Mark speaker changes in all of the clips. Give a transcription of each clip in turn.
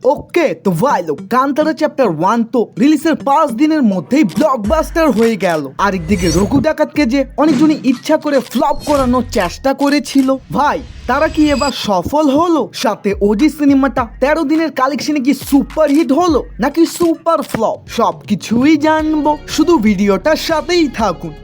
Speaker 1: ওকে তো ভাই লোক কান্তারা চ্যাপ্টার 1 তো রিলিজের 5 দিনের মধ্যেই ব্লকবাস্টার হয়ে গেল। আরেকদিকে রঘু ডাকাতকে যে অনেকজনই ইচ্ছা করে ফ্লপ করানোর চেষ্টা করেছিল, ভাই তারা কি এবার সফল হলো? সাথে ওজি সিনেমাটা 13 দিনের কালেকশনে কি সুপার হিট হলো নাকি সুপার ফ্লপ, সবকিছুই জানবো, শুধু ভিডিওটার সাথেই থাকুন।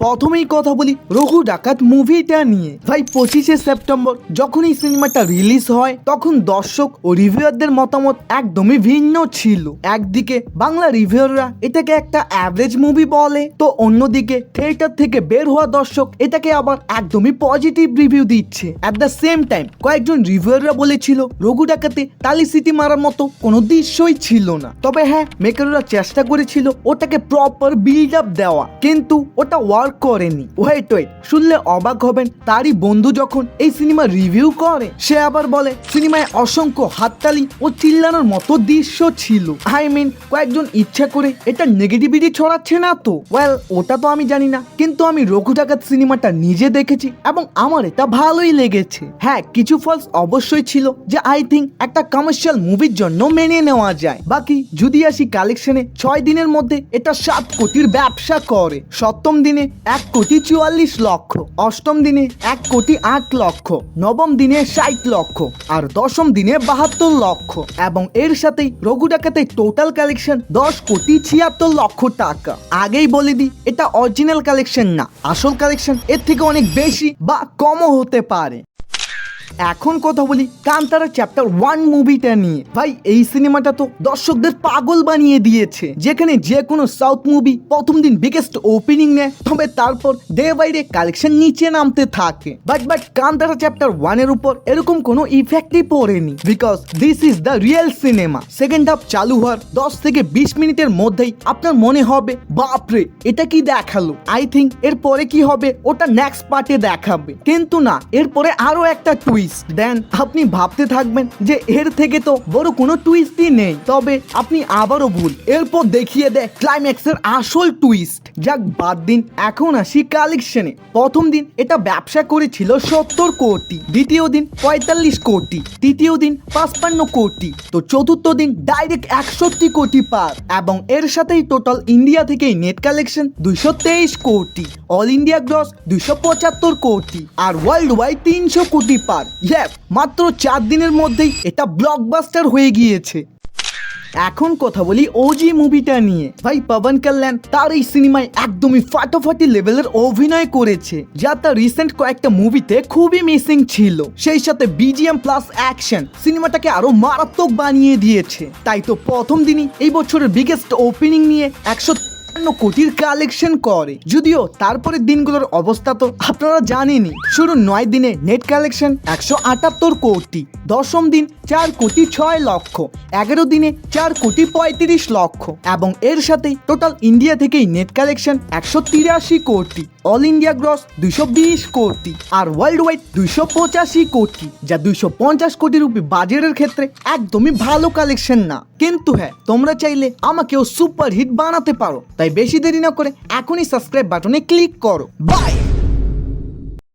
Speaker 1: প্রথমেই কথা বলি রঘু ডাকাত মুভিটা নিয়ে। ভাই 25শে সেপ্টেম্বর যখন এই সিনেমাটা রিলিজ হয় তখন দর্শক ও রিভিউয়ারদের মতামত একদমই ভিন্ন ছিল। একদিকে বাংলা রিভিউয়াররা এটাকে একটা অ্যাভারেজ মুভি বলে, তো অন্যদিকে থিয়েটার থেকে বের হওয়া দর্শক এটাকে আবার একদমই পজিটিভ রিভিউ দিচ্ছে। অ্যাট দ্য সেম টাইম কয়েকজন রিভিউয়াররা বলেছিল রঘু ডাকাতে তালি সিটি মারার মতো কোনো দৃশ্যই ছিল না। তবে হ্যাঁ, মেকাররা চেষ্টা করেছিল ওটাকে প্রপার বিল্ড আপ দেওয়া, কিন্তু ওটা ওয়ার্ক করেনি। ওয়েট শুনলে অবাক হবেন, তারই বন্ধু যখন এই সিনেমা রিভিউ করে সে আবার বলে সিনেমায় অসংখ্য হাততালি ও চিল্লানোর মতো দৃশ্য ছিল। আই মিন কয়েকজন ইচ্ছা করে এটা নেগেটিভিটি ছড়াচ্ছে না তো? ওয়েল ওটা তো আমি জানি না, কিন্তু আমি রঘু ডাকাত সিনেমাটা নিজে দেখেছি এবং আমার এটা ভালোই লেগেছে। হ্যাঁ, কিছু ফলস অবশ্যই ছিল যে আই থিঙ্ক একটা কমার্শিয়াল মুভির জন্য মেনে নেওয়া যায়। বাকি যদি আসি কালেকশনে, 6 দিনের মধ্যে এটা 7 কোটির ব্যবসা করে। সপ্তম দিনে 1,44,00,000, অষ্টম দিনে 1,08,00,000, নবম দিনে 60,00,000 আর দশম দিনে 72,00,000। এবং এর সাথেই রঘু ডাকাতের টোটাল কালেকশন 10,76,00,000 টাকা। আগেই বলে দিই, এটা অরিজিনাল কালেকশন না, আসল কালেকশন এর থেকে অনেক বেশি বা কমও হতে পারে। এখন কথা বলি কান্তারা চ্যাপ্টার 1 মুভিটা নিয়ে। ভাই এই সিনেমাটা তো দর্শকদের পাগল বানিয়ে দিয়েছে। যেখানে যে কোনো সাউথ মুভি প্রথম দিন বিগেস্ট ওপেনিং নেয়, তবে তারপর ডে বাই ডে কালেকশন নিচে নামতে থাকে। বাট কান্তারা চ্যাপ্টার 1 এর উপর এরকম কোনো ইফেক্টই পড়েনি, because this is the real cinema. Second half চালু হওয়ার 10 থেকে 20 মিনিটের মধ্যেই আপনার মনে হবে বাপরে এটা কি দেখালো, আই থিঙ্ক এরপরে কি হবে ওটা নেক্সট পার্টে দেখাবে। কিন্তু না, এরপরে আরো একটা টুইস্ট দেন আপনি ভাবতে থাকবেন যে এর থেকে তো বড় কোনো টুইস্টই নেই, তবে আপনি আবারও ভুল। এরপর দেখিয়ে দেয় ক্লাইম্যাক্সের আসল টুইস্ট। যাক বাদ দিন, এখন আসি কালেকশনে। প্রথম দিন এটা ব্যবসা করেছিল 70 কোটি, দ্বিতীয় দিন 45 কোটি, তৃতীয় দিন 55 কোটি, তো চতুর্থ দিন ডাইরেক্ট 61 কোটি পার। এবং এর সাথেই টোটাল ইন্ডিয়া থেকেই নেট কালেকশন 223 কোটি, অল ইন্ডিয়া গ্রস 275 কোটি আর ওয়ার্ল্ড ওয়াইড 300 কোটি পার। মাত্র 4 দিনের মধ্যেই এটা ব্লকবাস্টার হয়ে গিয়েছে। এখন কথা বলি ওজি মুভিটা নিয়ে। ভাই পবন কল্যাণ তার এই সিনেমায় একদমই ফাটাফাটি লেভেলের অভিনয় করেছে, যা তার রিসেন্ট কয়েকটা মুভিতে খুবই মিসিং ছিল। সেই সাথে বিজিএম প্লাস অ্যাকশন সিনেমাটাকে আরো মারাত্মক বানিয়ে দিয়েছে। তাই তো প্রথম দিনই এই বছরের বিগেস্ট ওপেনিং নিয়ে 153 কোটির কালেকশন করে। যদিও তারপরের দিনগুলোর অবস্থা তো আপনারা জানেনই। শুরু 9 দিনে নেট কালেকশন 178 কোটি, দশম দিন 4,06,00,000, 11 দিনে 4,35,00,000 এবং এর সাথে টোটাল ইন্ডিয়া থেকেই নেট কালেকশন 183 কোটি, অল ইন্ডিয়া গ্রস 220 কোটি আর ওয়ার্ল্ড ওয়াইড 285 কোটি, যা 250 কোটি রুপি বাজেটের ক্ষেত্রে একদমই ভালো কালেকশন না। কিন্তু হ্যাঁ, তোমরা চাইলে আমাকেও সুপার হিট বানাতে পারো, তাই বেশি দেরি না করে এখনই সাবস্ক্রাইব বাটনে ক্লিক করো। বাই।